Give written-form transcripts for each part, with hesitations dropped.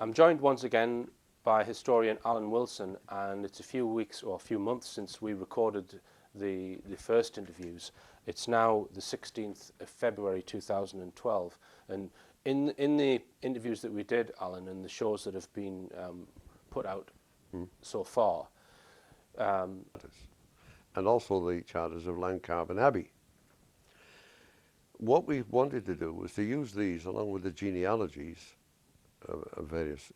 I'm joined once again by historian Alan Wilson, and it's a few weeks or a few months since we recorded the first interviews. It's now the 16th of February 2012, and in the interviews that we did, Alan, and the shows that have been put out so far, and also the charters of Langcarven Abbey. What we wanted to do was to use these along with the genealogies of various,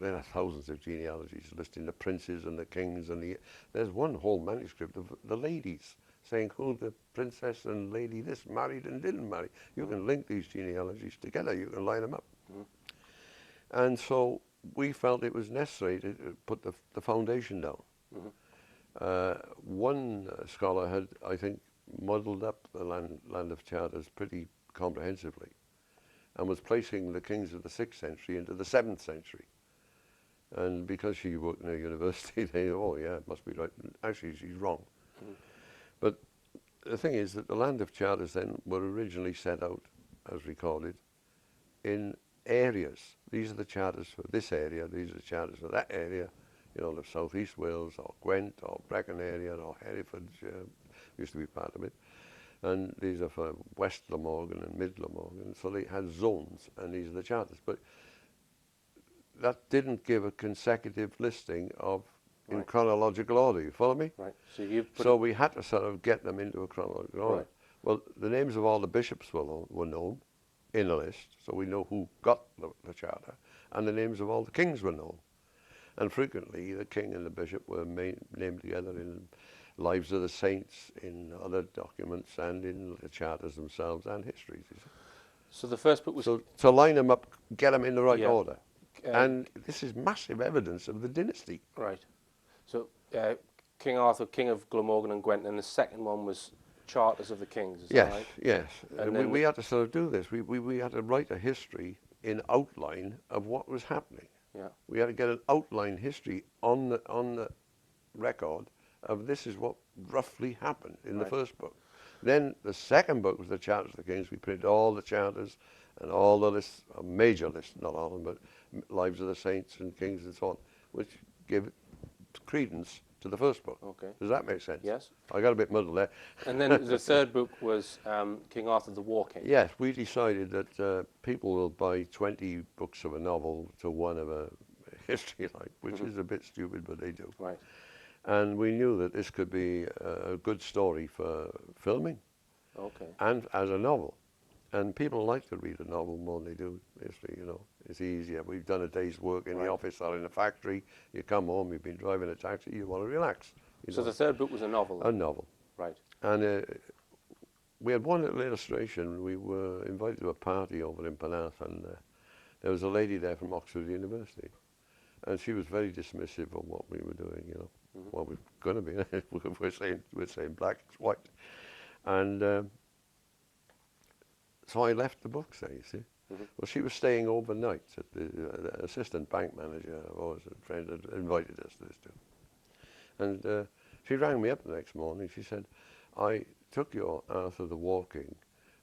there are thousands of genealogies listing the princes and the kings, and there's one whole manuscript of the ladies saying who the princess and lady this married and didn't marry. You can link these genealogies together, you can line them up. And so we felt it was necessary to put the foundation down. One scholar had, I think, modelled up the land of charters pretty comprehensively and was placing the kings of the 6th century into the 7th century. And because she worked in a university, they, oh yeah, it must be right. And actually, she's wrong. But the thing is that the land of charters then were originally set out, as recorded, in areas. These are the charters for this area, these are the charters for that area, the South East Wales or Gwent or Brecon area or Hereford used to be part of it. And these are for West Glamorgan and Mid Glamorgan. So they had zones, and these are the charters. But that didn't give a consecutive listing of in chronological order. You follow me? Right. So we had to sort of get them into a chronological order. Right. Well, the names of all the bishops were known in a list, so we know who got the charter, and the names of all the kings were known. And frequently, the king and the bishop were named together in Lives of the Saints, in other documents, and in the charters themselves and histories. So the first book was... So to line them up, get them in the right order. And this is massive evidence of the dynasty. Right. So King Arthur, King of Glamorgan and Gwent, and the second one was Charters of the Kings, is that right? Yes, And we had to sort of do this. We had to write a history in outline of what was happening. Yeah. We had to get an outline history on the record of this is what roughly happened in the first book. Then the second book was the Charters of the Kings. We printed all the charters and all the lists, a major list, not all of them, but Lives of the Saints and Kings and so on, which give credence to the first book. Okay. Does that make sense? Yes. I got a bit muddled there. And then the third book was King Arthur the War King. Yes, we decided that people will buy 20 books of a novel to one of a history, which is a bit stupid, but they do. Right. And we knew that this could be a good story for filming. Okay. And as a novel. And people like to read a novel more than they do history, It's easier. We've done a day's work in the office or in a factory. You come home, you've been driving a taxi, you want to relax. So the third book was a novel? A novel. Right. And we had one little illustration. We were invited to a party over in Penarth, and there was a lady there from Oxford University. And she was very dismissive of what we were doing, what we're going to be. we're saying black, it's white. And so I left the books there, you see. Well, she was staying overnight at the assistant bank manager, or a friend had invited us to this too. And she rang me up the next morning. She said, I took your Arthur the War King,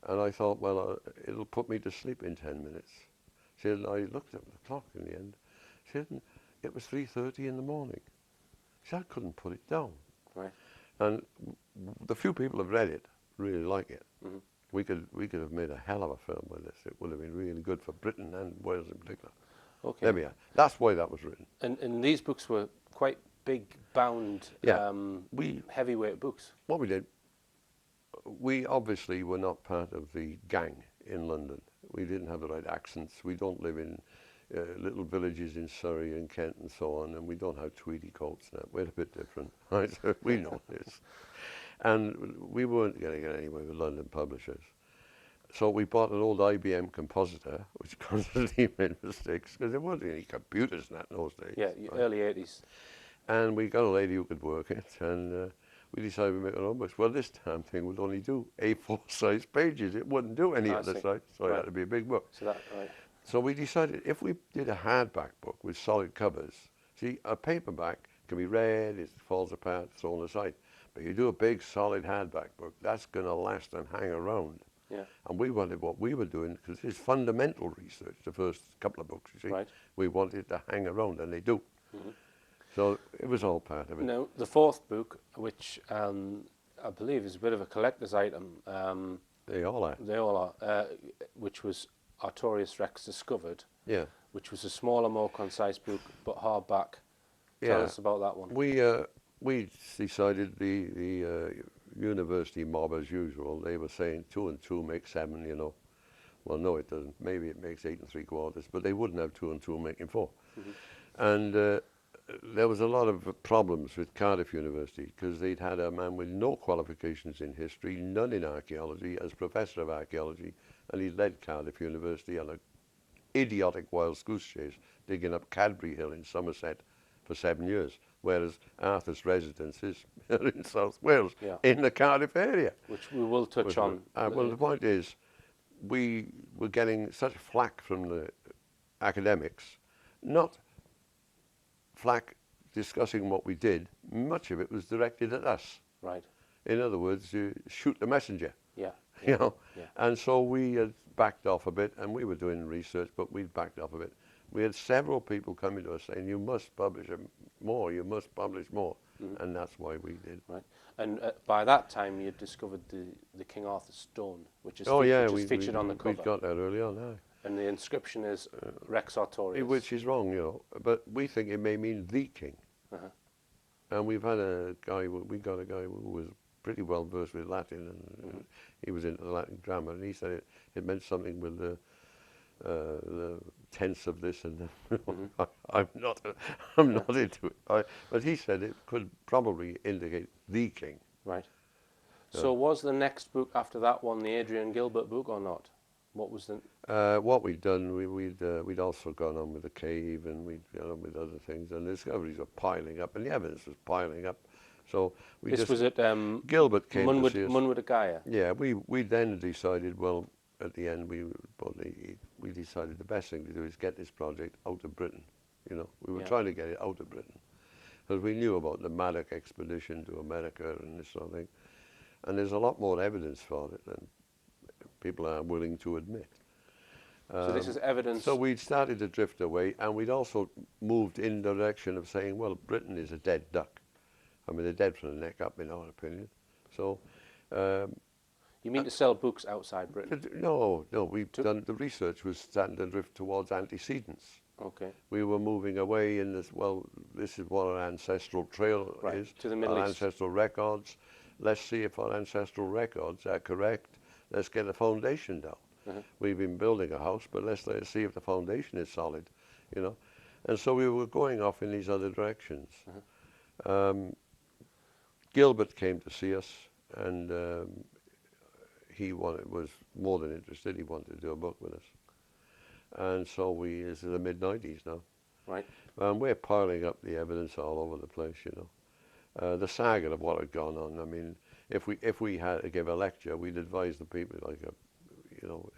and I thought, well, it'll put me to sleep in 10 minutes. She said, I looked at the clock in the end. She said, it was 3:30 in the morning. She said, I couldn't put it down. Right. And the few people who have read it really like it. We could have made a hell of a film with this. It would have been really good for Britain and Wales in particular. Okay. There we are. That's why that was written. And these books were quite big, bound, heavyweight books. What we did, we obviously were not part of the gang in London. We didn't have the right accents. We don't live in little villages in Surrey and Kent and so on, and we don't have tweedy coats now. We're a bit different, right? So we know this. And we weren't going to get anywhere with London publishers. So we bought an old IBM compositor, which constantly made mistakes, because there weren't any computers in those days. Yeah, right? Early 80s. And we got a lady who could work it, and we decided we'd make our own books. Well, this damn thing would only do A4 size pages. It wouldn't do any other size, so it had to be a big book. So we decided if we did a hardback book with solid covers, see, a paperback can be read, it falls apart, thrown aside. But you do a big, solid hardback book, that's going to last and hang around. Yeah. And we wanted what we were doing, because it's fundamental research, the first couple of books, you see. Right. We wanted to hang around, and they do. So it was all part of it. Now, the fourth book, which I believe is a bit of a collector's item, They all are. they all are, which was Artorius Rex Discovered, Yeah. which was a smaller, more concise book, but hardback. Tell us about that one. We decided the university mob, as usual, they were saying 2 and 2 make 7, you know. Well, no, it doesn't. Maybe it makes 8 3/4, but they wouldn't have 2 and 2 making 4. And there was a lot of problems with Cardiff University, because they'd had a man with no qualifications in history, none in archaeology, as professor of archaeology, and he led Cardiff University on a idiotic wild goose chase, digging up Cadbury Hill in Somerset for 7 years, whereas Arthur's residence is in South Wales, in the Cardiff area. Which we will touch on. Well, the point is, we were getting such flack from the academics, not flack discussing what we did. Much of it was directed at us. Right. In other words, you shoot the messenger. Yeah. You know, Yeah. and so we had backed off a bit, and we were doing research, but we'd backed off a bit. We had several people coming to us saying, you must publish more, you must publish more, and that's why we did. Right. And by that time, you had discovered the King Arthur stone, which is, featured on the cover. We got that early on, aye. And the inscription is Rex Artorius. Which is wrong, you know, but we think it may mean the king. And we've had we got a guy who was pretty well versed with Latin, and he was into the Latin grammar, and he said it meant something with the tense of this and that. I'm not into it. But he said it could probably indicate the king. Right. So was the next book after that one the Adrian Gilbert book or not? What was the? What we'd done, we'd also gone on with the cave, and we'd gone on with other things, and the discoveries were piling up, and the evidence was piling up. So this was at Gilbert came to see us. Munwood Gaia. Yeah, we then decided, well, at the end we decided the best thing to do is get this project out of Britain. You know, we were trying to get it out of Britain, because we knew about the Maddock expedition to America and this sort of thing, and there's a lot more evidence for it than people are willing to admit. So this is evidence. So we'd started to drift away, and we'd also moved in the direction of saying, well, Britain is a dead duck. I mean, they're dead from the neck up, in our opinion. So. You mean to sell books outside Britain? No, we've done, the research was starting to drift towards antecedents. Okay. We were moving away in this, well, this is what our ancestral trail is. To the Middle our East. Ancestral records. Let's see if our ancestral records are correct. Let's get a foundation down. We've been building a house, but let's see if the foundation is solid, you know. And so we were going off in these other directions. Gilbert came to see us, and he was more than interested. He wanted to do a book with us. And so this is the mid-90s now. Right. We're piling up the evidence all over the place, you know. The saga of what had gone on, I mean, if we had to give a lecture, we'd advise the people, like, you know,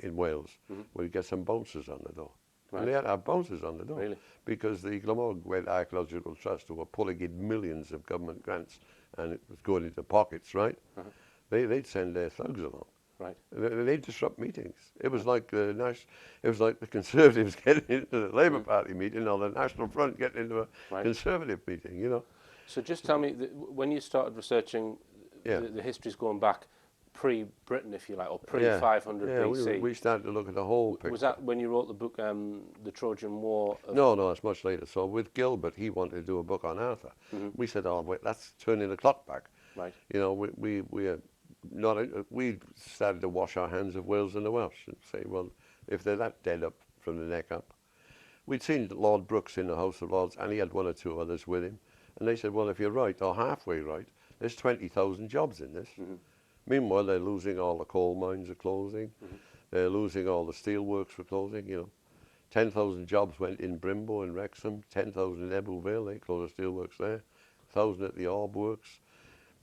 in Wales, we'd get some bouncers on the door. Right. And they had to have bouncers on the door. Really? Because the Glamorgan Archaeological Trust, who were pulling in millions of government grants, and it was going into pockets, right? They'd send their thugs along. Right. They'd disrupt meetings. It was like the Conservatives getting into the Labour Party meeting, or the National Front getting into a Conservative meeting, you know. So just tell me, when you started researching the histories going back pre-Britain, if you like, or pre-500 BC. We started to look at the whole picture. Was that when you wrote the book, The Trojan War? No, it's much later. So with Gilbert, he wanted to do a book on Arthur. We said, oh, wait, that's turning the clock back. Right. You know, we started to wash our hands of Wales and the Welsh and say, well, if they're that dead up from the neck up. We'd seen Lord Brooks in the House of Lords, and he had 1 or 2 others with him. And they said, well, if you're right, or halfway right, there's 20,000 jobs in this. Meanwhile, they're losing all the coal mines are closing. They're losing all the steel works for closing, you know. 10,000 jobs went in Brimbo and Wrexham, 10,000 in Ebbw Vale, they closed the steelworks there, 1,000 at the Orb Works.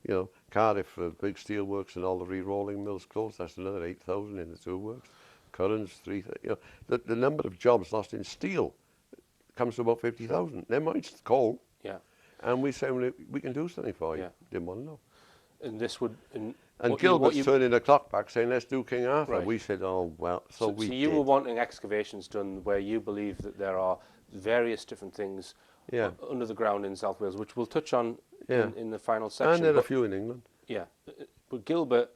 You know, Cardiff, big steelworks and all the re-rolling mills closed, that's another 8,000 in the two works. Currans, 3,000, you know. The number of jobs lost in steel comes to about 50,000. Never mind coal. Yeah. And we say, well, we can do something for you. Yeah. Didn't want to know. And this would... And what Gilbert's turning the clock back saying, let's do King Arthur. Right. We said, oh, well, so we So did. you were wanting excavations done where you believe that there are various different things Yeah. under the ground in South Wales, which we'll touch on Yeah. in the final section. And there are a few in England. Yeah. But Gilbert,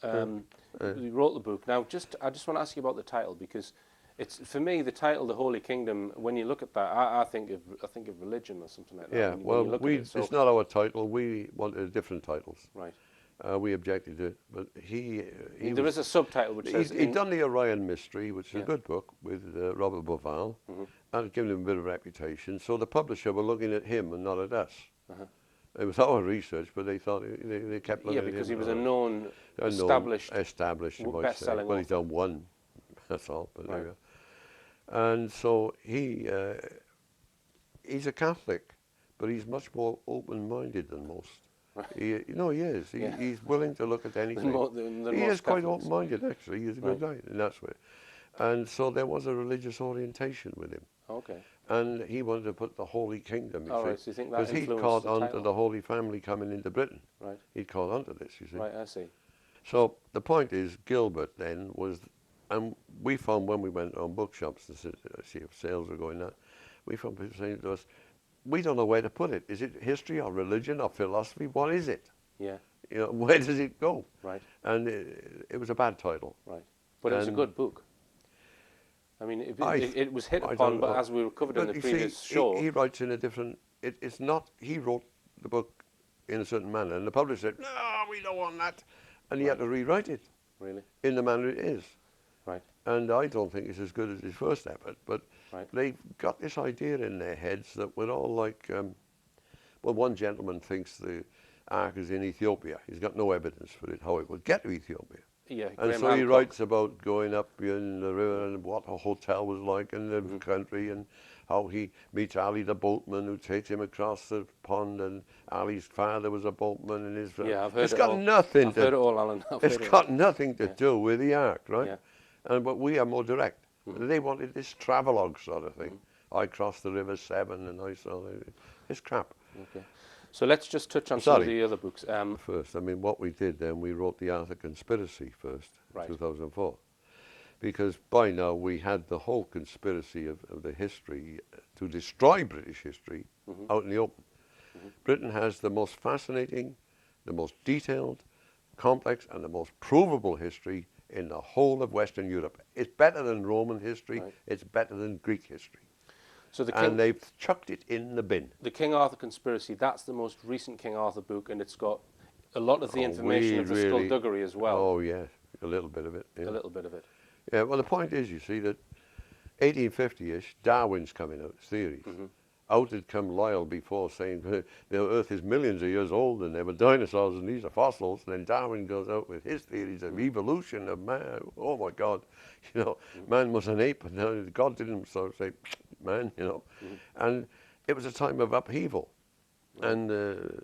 he wrote the book. Now, I just want to ask you about the title, because it's, for me, the title, The Holy Kingdom, when you look at that, I think of religion or something like that. Yeah, when you well, look at it. So, it's not our title. We wanted different titles. right. We objected to it, but There is a subtitle which says... He'd done the Orion Mystery, which is Yeah. a good book with Robert Boval, Mhm. and it given him a bit of reputation. So the publisher were looking at him and not at us. Uh-huh. It was our research, but they thought they kept looking at him. Yeah, because he was a known, established you might say. best-selling Well, he's author. done one, that's all. But Right. there we are. And so he's a Catholic, but he's much more open-minded than most. Right. He is. Yeah. He's willing to look at anything. Than He most is quite Catholics. open-minded, actually. He's a good guy in that way. And so there was a religious orientation with him. Okay. And he wanted to put the Holy Kingdom, All right, so you think that because he influenced caught the on to title? the Holy Family coming into Britain. Right. He caught on to this, you see. Right, I see. So the point is, Gilbert then was, and we found when we went on bookshops to see if sales were going up, we found people saying to us, we don't know where to put it. Is it history or religion or philosophy? What is it? Yeah. You know, where does it go? Right. And it was a bad title. Right. But it was a good book. I mean, it was hit upon, but as we covered in the previous show... He writes in a different... It's not... He wrote the book in a certain manner, and the publisher said, no, we don't want that. And he had to rewrite it. Really? In the manner it is. Right. And I don't think it's as good as his first effort, but right. they've got this idea in their heads that we're all like... well, one gentleman thinks the Ark is in Ethiopia. He's got no evidence for it, how it would get to Ethiopia. Yeah, and Graham so he Hancock. writes about going up in the river and what a hotel was like in the country, and how he meets Ali the boatman who takes him across the pond, and Ali's father was a boatman, and his... Yeah, I've heard it's it got all. nothing I've to... heard it all, Alan. It's got nothing to do with the Ark, right? Yeah. But we are more direct. They wanted this travelogue sort of thing. I crossed the River Severn and I saw it's crap. Okay. So let's just touch on some of the other books. First, I mean, what we did then, we wrote the Arthur Conspiracy first, right. 2004. Because by now we had the whole conspiracy of the history to destroy British history out in the open. Britain has the most fascinating, the most detailed, complex and the most provable history in the whole of Western Europe. It's better than Roman history, it's better than Greek history. So and they've chucked it in the bin. The King Arthur Conspiracy, that's the most recent King Arthur book, and it's got a lot of the information of the skullduggery as well. Oh, yeah, a little bit of it. Yeah. A little bit of it. Yeah, well, the point is, you see, that 1850-ish, Darwin's coming out, theories. Out had come Lyell before saying the Earth is millions of years old and there were dinosaurs and these are fossils. And then Darwin goes out with his theories of evolution of man. Oh, my God, you know, man was an ape, and God didn't sort of say, man, you know. And it was a time of upheaval. And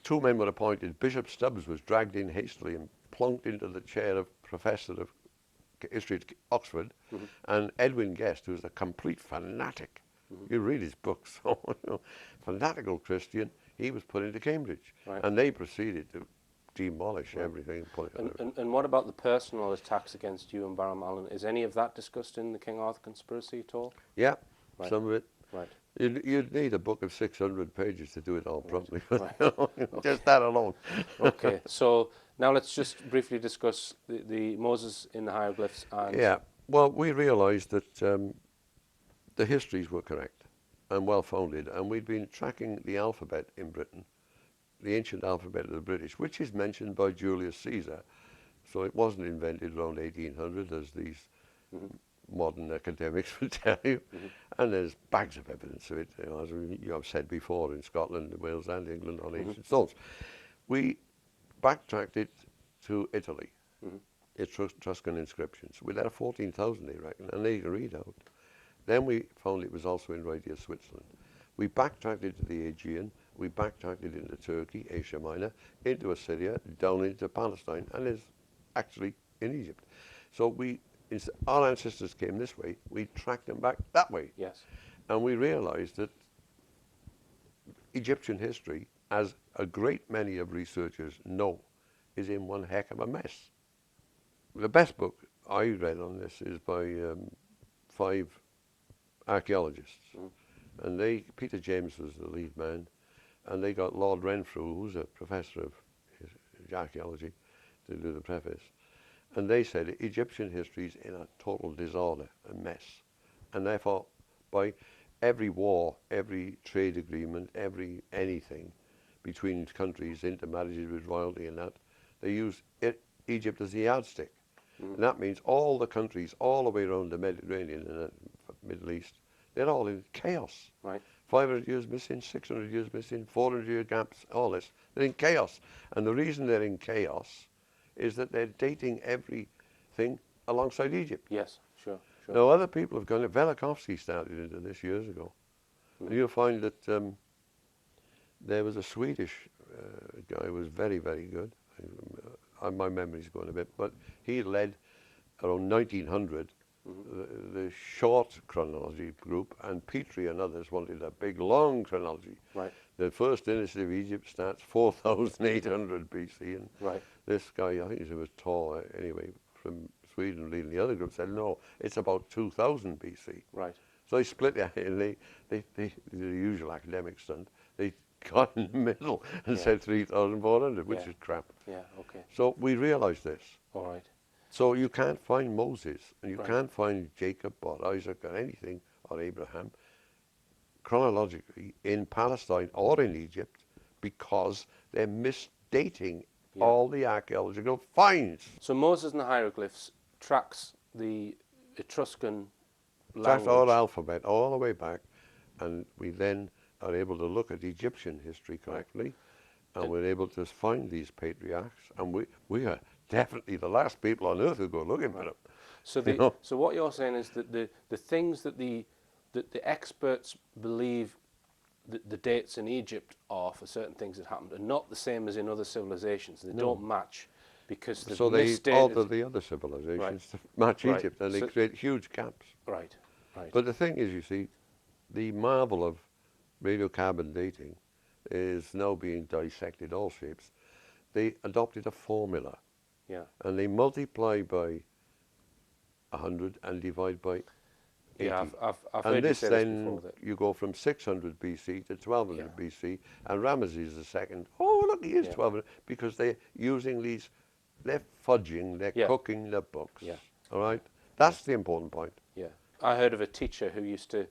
two men were appointed. Bishop Stubbs was dragged in hastily and plunked into the chair of professor of history at Oxford. And Edwin Guest, who was a complete fanatic, you read his books, fanatical Christian, he was put into Cambridge. Right. And they proceeded to demolish everything. And what about the personal attacks against you and Baram, Alan? Is any of that discussed in the King Arthur Conspiracy at all? Yeah, some of it. Right. You'd need a book of 600 pages to do it all properly. Right. Just that alone. Okay, so now let's just briefly discuss the Moses in the hieroglyphs. And yeah, well, we realised that the histories were correct and well-founded, and we'd been tracking the alphabet in Britain, the ancient alphabet of the British, which is mentioned by Julius Caesar. So it wasn't invented around 1800, as these modern academics would tell you. And there's bags of evidence of it, you know, as you have said before, in Scotland, Wales and England on ancient stones. We backtracked it to Italy, Etruscan inscriptions. We had 14,000, they reckon, and they can read out. Then we found it was also in right here, Switzerland. We backtracked it to the Aegean, we backtracked it into Turkey, Asia Minor, into Assyria, down into Palestine, and it's actually in Egypt. So our ancestors came this way, we tracked them back that way. Yes. And we realized that Egyptian history as a great many of researchers know, is in one heck of a mess. The best book I read on this is by 5 archaeologists. And Peter James was the lead man, and they got Lord Renfrew, who's a professor of archaeology, to do the preface. And they said Egyptian history is in a total disorder, a mess. And therefore, by every war, every trade agreement, every anything between countries, intermarriages with royalty and that, they use Egypt as the yardstick. And that means all the countries all the way around the Mediterranean and the Middle East, they're all in chaos. Right. 500 years missing, 600 years missing, 400-year gaps, all this. They're in chaos. And the reason they're in chaos is that they're dating everything alongside Egypt. Yes, sure. Now, other people have gone, Velikovsky started into this years ago. And you'll find that there was a Swedish guy who was very, very good. My memory's going a bit, but he led around 1900 the short chronology group, and Petrie and others wanted a big, long chronology. Right. The first dynasty of Egypt starts 4,800 BC, and this guy, I think he was Tor anyway, from Sweden, leading the other group, said no, it's about 2000 BC. Right. So they split it, and they the usual academic stunt. They got in the middle and said 3,400, which is crap. Yeah. Okay. So we realised this. All right. So you can't find Moses, and you can't find Jacob or Isaac or anything, or Abraham, chronologically in Palestine or in Egypt, because they're misdating all the archaeological finds. So Moses and the hieroglyphs tracks the Etruscan language. Tracks our alphabet all the way back, and we then are able to look at Egyptian history correctly, and we're able to find these patriarchs, and we are definitely the last people on earth who go looking for them. So so what you're saying is that the things that the experts believe that the dates in Egypt are for certain things that happened are not the same as in other civilizations. They don't match because they've so they misstated. alter the other civilizations to match Egypt, and they create huge gaps. Right. But the thing is, you see, the marvel of radiocarbon dating is now being dissected all shapes. They adopted a formula. Yeah. And they multiply by 100 and divide by 80. Yeah, I've and heard you this say then this before. you go from 600 BC to 1200 BC, and Ramesses II, oh look, he is 1200, because they're using these, they're fudging, they're cooking the books. Yeah. All right? That's the important point. Yeah. I heard of a teacher who used to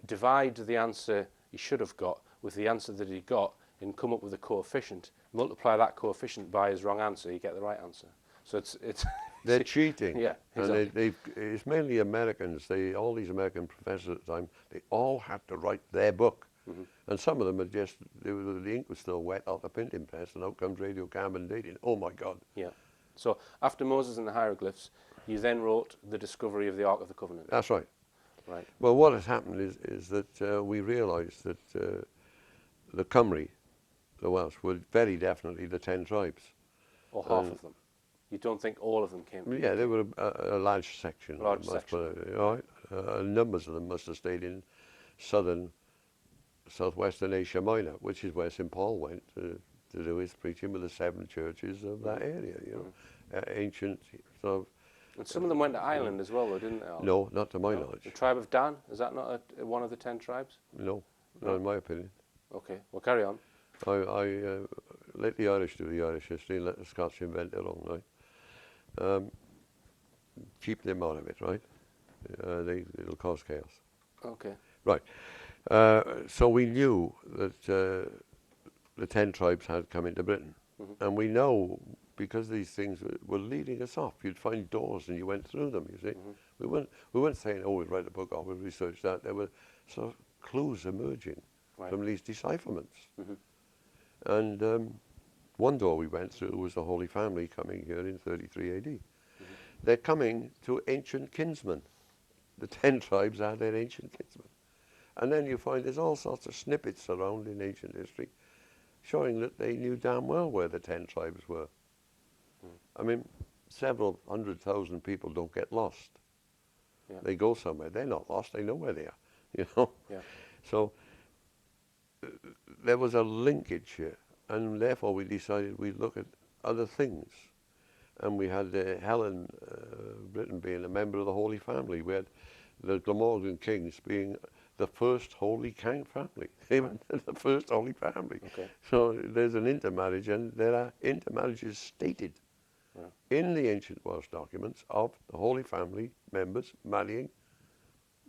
divide the answer he should have got with the answer that he got and come up with a coefficient, multiply that coefficient by his wrong answer, you get the right answer. So it's they're cheating. Yeah, exactly. And it's mainly Americans. All these American professors at the time, they all had to write their book. And some of them are just, the ink was still wet out the printing press, and out comes radiocarbon dating. Oh my God. Yeah. So after Moses and the hieroglyphs, you then wrote the discovery of the Ark of the Covenant. That's right. Right. Well, what has happened is that we realised that the Cymry, the Welsh, were very definitely the 10 tribes. Or half of them. You don't think all of them came? Yeah, they were a large section. Large section. All right. Numbers of them must have stayed in southwestern Asia Minor, which is where St. Paul went to do his preaching with the 7 churches of that area, you know, ancient sort of. And some of them went to Ireland as well, though, didn't they? Alan? No, not to my knowledge. The tribe of Dan, is that not one of the 10 tribes? No, not in my opinion. Okay, well, carry on. I let the Irish do the Irish history and let the Scots invent their own, right? Keep them out of it, right? It'll cause chaos. Okay. Right. So we knew that the 10 tribes had come into Britain. And we know, because these things were leading us off, you'd find doors and you went through them, you see. We weren't saying, oh, we'll write a book, or we'll research that. There were sort of clues emerging from these decipherments. And one door we went through was the Holy Family coming here in 33 AD. They're coming to ancient kinsmen. The 10 tribes are their ancient kinsmen. And then you find there's all sorts of snippets around in ancient history showing that they knew damn well where the 10 tribes were. I mean, several 100,000 people don't get lost. They go somewhere. They're not lost. They know where they are, you know. So there was a linkage here. and therefore we decided we'd look at other things. And we had Helen, Britain, being a member of the Holy Family. We had the Glamorgan kings being the first Holy King family. They were the first Holy Family. Okay. So there's an intermarriage, and there are intermarriages stated in the ancient Welsh documents of the Holy Family members marrying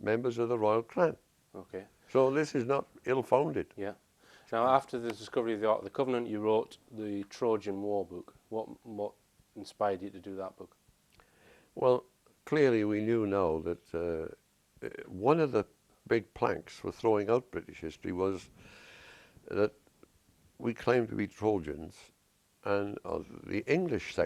members of the royal clan. Okay. So this is not ill-founded. Yeah. Now, after the discovery of the Ark of the Covenant, you wrote the Trojan War book. What inspired you to do that book? Well, clearly we knew now that one of the big planks for throwing out British history was that we claimed to be Trojans, and the English section